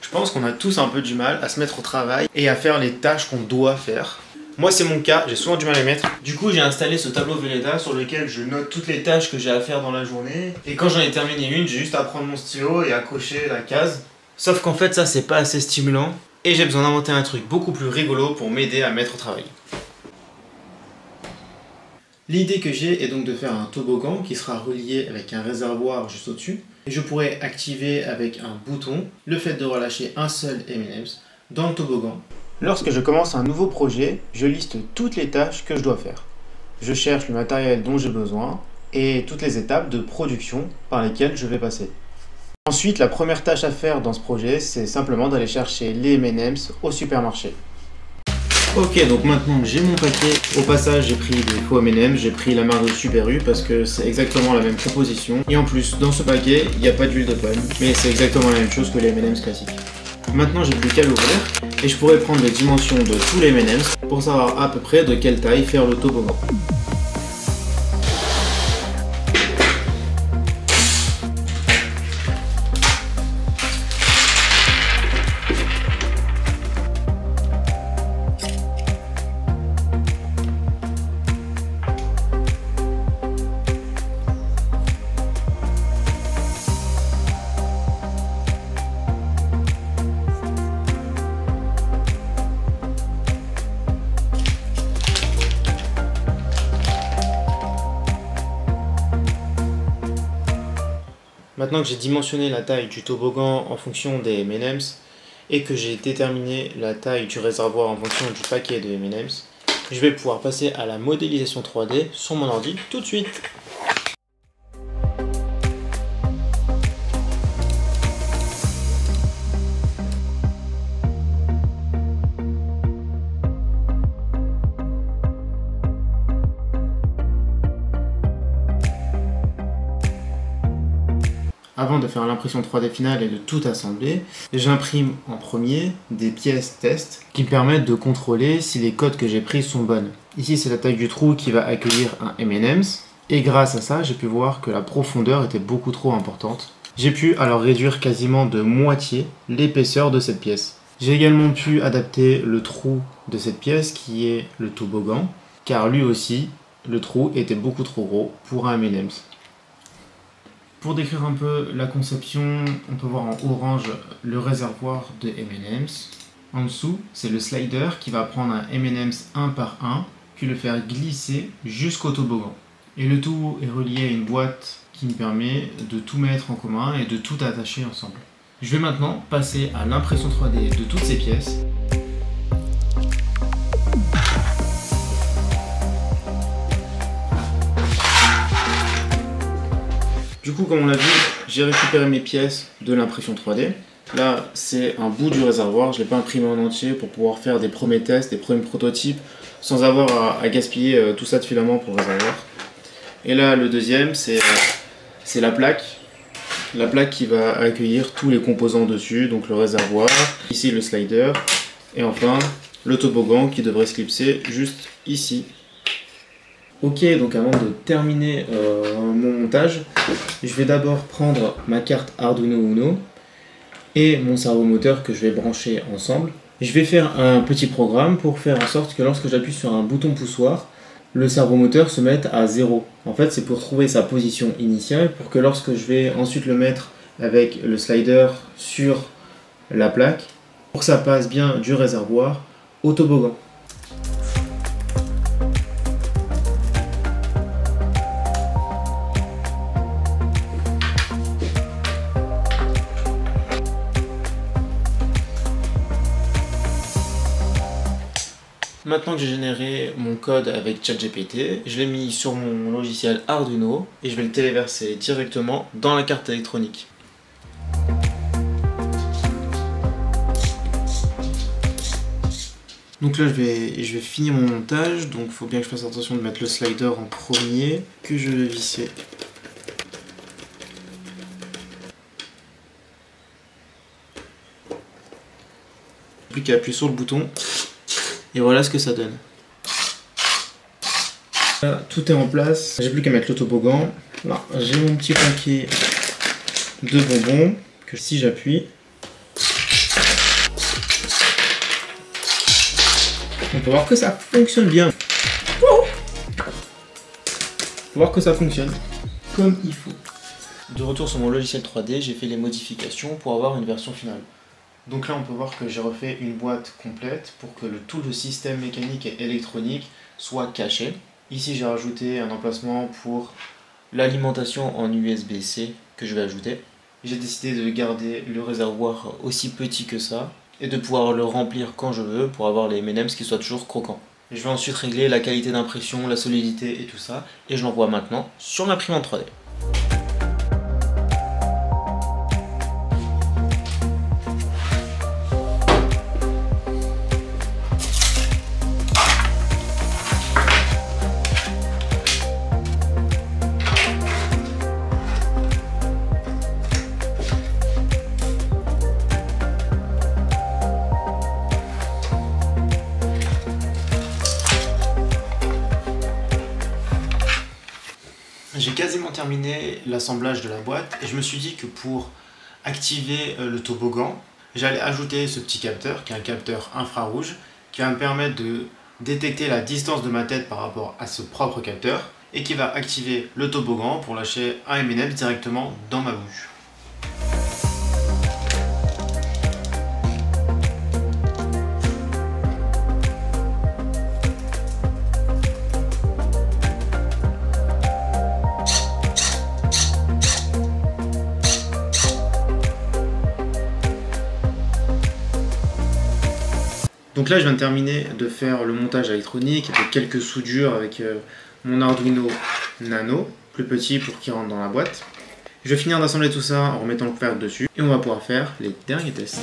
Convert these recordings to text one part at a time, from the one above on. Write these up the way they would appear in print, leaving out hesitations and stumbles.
Je pense qu'on a tous un peu du mal à se mettre au travail et à faire les tâches qu'on doit faire. Moi c'est mon cas, j'ai souvent du mal à les mettre. Du coup j'ai installé ce tableau Velleda sur lequel je note toutes les tâches que j'ai à faire dans la journée. Et quand j'en ai terminé une, j'ai juste à prendre mon stylo et à cocher la case. Sauf qu'en fait ça c'est pas assez stimulant et j'ai besoin d'inventer un truc beaucoup plus rigolo pour m'aider à mettre au travail. L'idée que j'ai est donc de faire un toboggan qui sera relié avec un réservoir juste au-dessus. Et je pourrais activer avec un bouton le fait de relâcher un seul M&M's dans le toboggan. Lorsque je commence un nouveau projet, je liste toutes les tâches que je dois faire. Je cherche le matériel dont j'ai besoin et toutes les étapes de production par lesquelles je vais passer. Ensuite, la première tâche à faire dans ce projet, c'est simplement d'aller chercher les M&M's au supermarché. Ok, donc maintenant que j'ai mon paquet, au passage j'ai pris des faux M&M's, j'ai pris la marque de Super U parce que c'est exactement la même composition. Et en plus, dans ce paquet, il n'y a pas d'huile de palme, mais c'est exactement la même chose que les M&M's classiques. Maintenant j'ai plus qu'à l'ouvrir et je pourrais prendre les dimensions de tous les M&M's pour savoir à peu près de quelle taille faire le toboggan. Maintenant que j'ai dimensionné la taille du toboggan en fonction des M&M's et que j'ai déterminé la taille du réservoir en fonction du paquet de M&M's, je vais pouvoir passer à la modélisation 3D sur mon ordi tout de suite. Avant de faire l'impression 3D finale et de tout assembler, j'imprime en premier des pièces test qui me permettent de contrôler si les codes que j'ai pris sont bonnes. Ici c'est la taille du trou qui va accueillir un M&M's et grâce à ça j'ai pu voir que la profondeur était beaucoup trop importante. J'ai pu alors réduire quasiment de moitié l'épaisseur de cette pièce. J'ai également pu adapter le trou de cette pièce qui est le toboggan, car lui aussi le trou était beaucoup trop gros pour un M&M's. Pour décrire un peu la conception, on peut voir en orange le réservoir de M&M's. En dessous, c'est le slider qui va prendre un M&M's un par un, puis le faire glisser jusqu'au toboggan. Et le tout est relié à une boîte qui me permet de tout mettre en commun et de tout attacher ensemble. Je vais maintenant passer à l'impression 3D de toutes ces pièces. Du coup, comme on l'a vu, j'ai récupéré mes pièces de l'impression 3D. Là, c'est un bout du réservoir, je ne l'ai pas imprimé en entier pour pouvoir faire des premiers tests, des premiers prototypes, sans avoir à gaspiller tout ça de filament pour le réservoir. Et là, le deuxième, c'est la plaque. La plaque qui va accueillir tous les composants dessus, donc le réservoir, ici le slider, et enfin le toboggan qui devrait se clipser juste ici. Ok, donc avant de terminer mon montage, je vais d'abord prendre ma carte Arduino Uno et mon servomoteur que je vais brancher ensemble. Je vais faire un petit programme pour faire en sorte que lorsque j'appuie sur un bouton poussoir, le servomoteur se mette à 0. En fait, c'est pour trouver sa position initiale, pour que lorsque je vais ensuite le mettre avec le slider sur la plaque, pour que ça passe bien du réservoir au toboggan. Maintenant que j'ai généré mon code avec ChatGPT, je l'ai mis sur mon logiciel Arduino et je vais le téléverser directement dans la carte électronique. Donc là je vais finir mon montage, donc il faut bien que je fasse attention de mettre le slider en premier, que je vais visser. Plus qu'à appuyer sur le bouton. Et voilà ce que ça donne. Là, tout est en place. J'ai plus qu'à mettre le toboggan. Là, j'ai mon petit paquet de bonbons que si j'appuie, On peut voir que ça fonctionne bien. On peut voir que ça fonctionne comme il faut. De retour sur mon logiciel 3D, j'ai fait les modifications pour avoir une version finale. Donc là, on peut voir que j'ai refait une boîte complète pour que tout le système mécanique et électronique soit caché. Ici, j'ai rajouté un emplacement pour l'alimentation en USB-C que je vais ajouter. J'ai décidé de garder le réservoir aussi petit que ça et de pouvoir le remplir quand je veux pour avoir les M&M's qui soient toujours croquants. Je vais ensuite régler la qualité d'impression, la solidité et tout ça, et je l'envoie maintenant sur l'imprimante 3D. J'ai quasiment terminé l'assemblage de la boîte et je me suis dit que pour activer le toboggan, j'allais ajouter ce petit capteur qui est un capteur infrarouge qui va me permettre de détecter la distance de ma tête par rapport à ce propre capteur et qui va activer le toboggan pour lâcher un M&M's directement dans ma bouche. Donc là, je viens de terminer de faire le montage électronique avec quelques soudures avec mon Arduino Nano, plus petit pour qu'il rentre dans la boîte. Je vais finir d'assembler tout ça en remettant le couvercle dessus et on va pouvoir faire les derniers tests.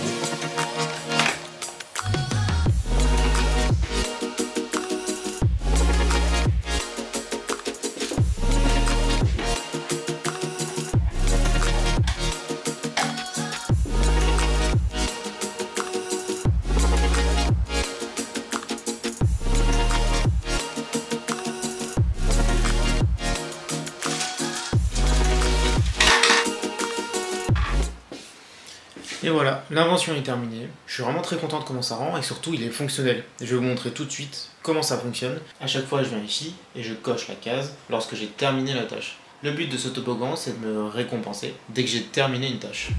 Et voilà, l'invention est terminée. Je suis vraiment très content de comment ça rend et surtout il est fonctionnel. Je vais vous montrer tout de suite comment ça fonctionne. À chaque fois je viens ici et je coche la case lorsque j'ai terminé la tâche. Le but de ce toboggan c'est de me récompenser dès que j'ai terminé une tâche.